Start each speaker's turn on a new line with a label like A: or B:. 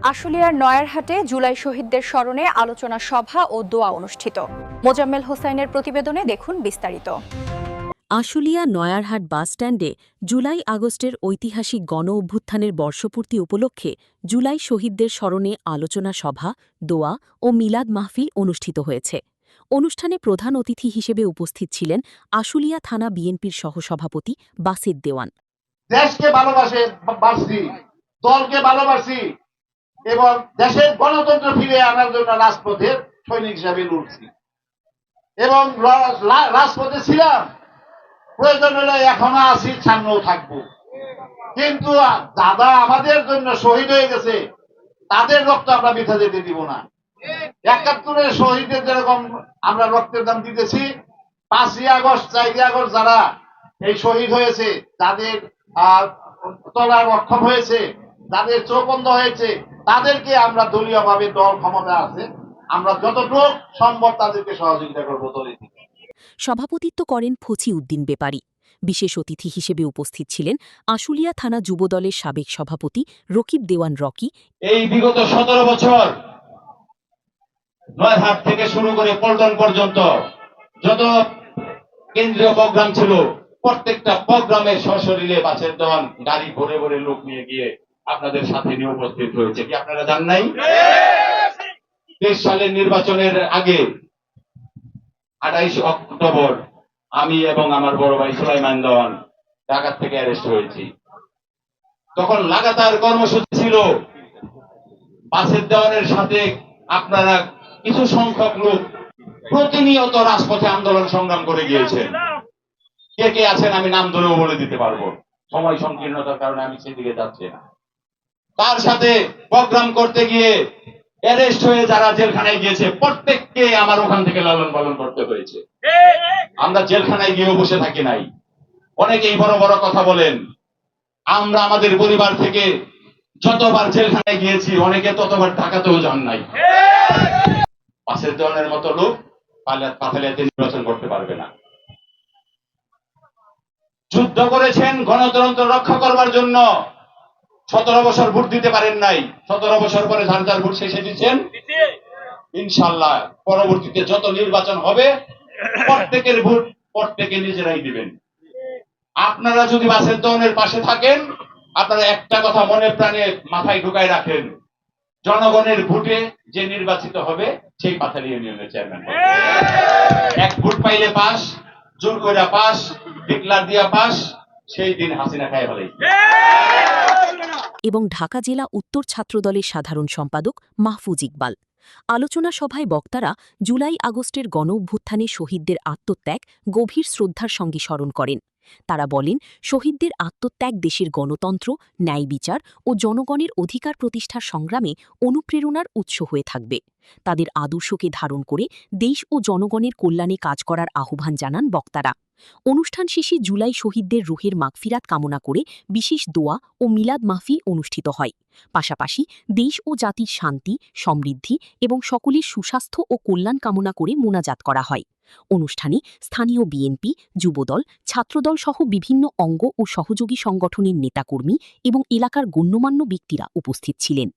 A: আশুলিয়ার নয়ারহাটে জুলাই শহীদদের স্মরণে আলোচনা সভা ও দোয়া অনুষ্ঠিত। মোজাম্মেল হোসাইনের প্রতিবেদনে দেখুন বিস্তারিত।
B: আশুলিয়া নয়ারহাট বাসস্ট্যান্ডে জুলাই আগস্টের ঐতিহাসিক গণ অভ্যুত্থানের বর্ষপূর্তি উপলক্ষে জুলাই শহীদদের স্মরণে আলোচনা সভা, দোয়া ও মিলাদ মাহফিল অনুষ্ঠিত হয়েছে। অনুষ্ঠানে প্রধান অতিথি হিসেবে উপস্থিত ছিলেন আশুলিয়া থানা বিএনপির সহসভাপতি বাসেদ দেওয়ান।
C: দেশকে ভালোবাসি, দলকে ভালোবাসি এবং দেশের গণতন্ত্র ফিরে আনার জন্য রাজপথের সৈনিক হিসাবে লড়ছি এবং রাজপথে ছিলাম। প্রয়োজন হলে এখনো আছি, সামনেও থাকবো। কিন্তু দাদা আমাদের জন্য শহীদ হয়ে গেছে, তাদের রক্ত আমরা বৃথা যেতে দিব না। ৭১-এর শহীদদের যেরকম আমরা রক্তের দাম দিতেছি, ৫ই আগস্ট ৪ই আগস্ট যারা এই শহীদ হয়েছে, যাদের তলার অক্ষম হয়েছে, যাদের চোখ বন্ধ হয়েছে, তাদেরকে আমরা দলীয় ভাবে দল ক্ষমতা আছে, আমরা যতটুকু সম্ভব তাদেরকে সহযোগিতা করবো দলের থেকে।
B: সভাপতিত্ব করেন ফচি উদ্দিন বেপারী। বিশেষ অতিথি হিসেবে উপস্থিত ছিলেন আশুলিয়া থানা যুবদলের সাবেক সভাপতি রকিব দেওয়ান রকি।
D: এই বিগত ১৭ বছর নয়ারহাট থেকে শুরু করে পল্টন পর্যন্ত যত কেন্দ্রীয় প্রোগ্রাম ছিল, প্রত্যেকটা প্রোগ্রামে সশরীরে বাসের দল গাড়ি ভরে ভরে লোক নিয়ে গিয়ে আপনাদের সাথে নিয়ে উপস্থিত হয়েছে। কি আপনারা জান নাই? ২৩ সালের নির্বাচনের আগে ২৮ অক্টোবর আমি এবং আমার বড় ভাই সুলাইমান দেওয়ান ঢাকা থেকে অ্যারেস্ট হয়েছি। তখন লাগাতার কর্মসূচি ছিল। বাসের দেওয়ানের সাথে আপনারা কিছু সংখ্যক লোক প্রতিনিয়ত রাজপথে আন্দোলন সংগ্রাম করে গিয়েছেন। কে কে আছেন আমি নাম ধরেও বলে দিতে পারবো, সময় সংকীর্ণতার কারণে আমি সেদিকে যাচ্ছি না। তার সাথে প্রোগ্রাম করতে গিয়ে অ্যারেস্ট হয়ে যারা জেলখানায় গিয়েছে, প্রত্যেককে আমার ওখান থেকে লালন পালন করতে হয়েছে। আমরা জেলখানায় গিয়েও বসে থাকি নাই। অনেকেই বড় বড় কথা বলেন, আমরা আমাদের পরিবার থেকে যতবার জেলখানায় গিয়েছি, অনেকে ততবার টাকাতেও যান নাই। বাসের দলের মতো লোক পাথালিয়াতে নির্বাচন করতে পারবে না। যুদ্ধ করেছেন গণতন্ত্র রক্ষা করবার জন্য। ১৭ বছর ভোট দিতে পারেন নাই, ১৭ বছর পরে যার যার ভোট শেষে দিচ্ছেন। ইনশাআল্লাহ পরবর্তীতে যত নির্বাচন হবে, প্রত্যেকের ভোট প্রত্যেকে নিজেরাই দিবেন। আপনারা যদি বাসের দলের পাশে থাকেন, আপনারা একটা কথা মনে প্রাণে মাথায় ঢুকায় রাখেন, জনগণের ভোটে যে নির্বাচিত হবে সেই পাথালিয়া ইউনিয়নের চেয়ারম্যান। এক ভোট পাইলে পাস, জোর কইরা পাস, ডিক্লার দিয়া পাস, সেই দিন হাসিনা খায় ফেলে।
B: এবং ঢাকা জেলা উত্তর ছাত্রদলের সাধারণ সম্পাদক মাহফুজ ইকবাল। আলোচনা সভায় বক্তারা জুলাই আগস্টের গণ অভ্যুত্থানে শহীদদের আত্মত্যাগ গভীর শ্রদ্ধার সঙ্গে স্মরণ করেন। তারা বলেন, শহীদদের আত্মত্যাগ দেশের গণতন্ত্র, ন্যায় বিচার ও জনগণের অধিকার প্রতিষ্ঠার সংগ্রামে অনুপ্রেরণার উৎস হয়ে থাকবে। তাদের আদর্শকে ধারণ করে দেশ ও জনগণের কল্যাণে কাজ করার আহ্বান জানান বক্তারা। অনুষ্ঠান শেষে জুলাই শহীদদের রুহের মাগফিরাত কামনা করে বিশেষ দোয়া ও মিলাদ মাহফিল অনুষ্ঠিত হয়। পাশাপাশি দেশ ও জাতির শান্তি, সমৃদ্ধি এবং সকলের সুস্বাস্থ্য ও কল্যাণ কামনা করে মোনাজাত করা হয়। অনুষ্ঠানে স্থানীয় বিএনপি, যুবদল, ছাত্রদল সহ বিভিন্ন অঙ্গ ও সহযোগী সংগঠনের নেতাকর্মী এবং এলাকার গণ্যমান্য ব্যক্তিরা উপস্থিত ছিলেন।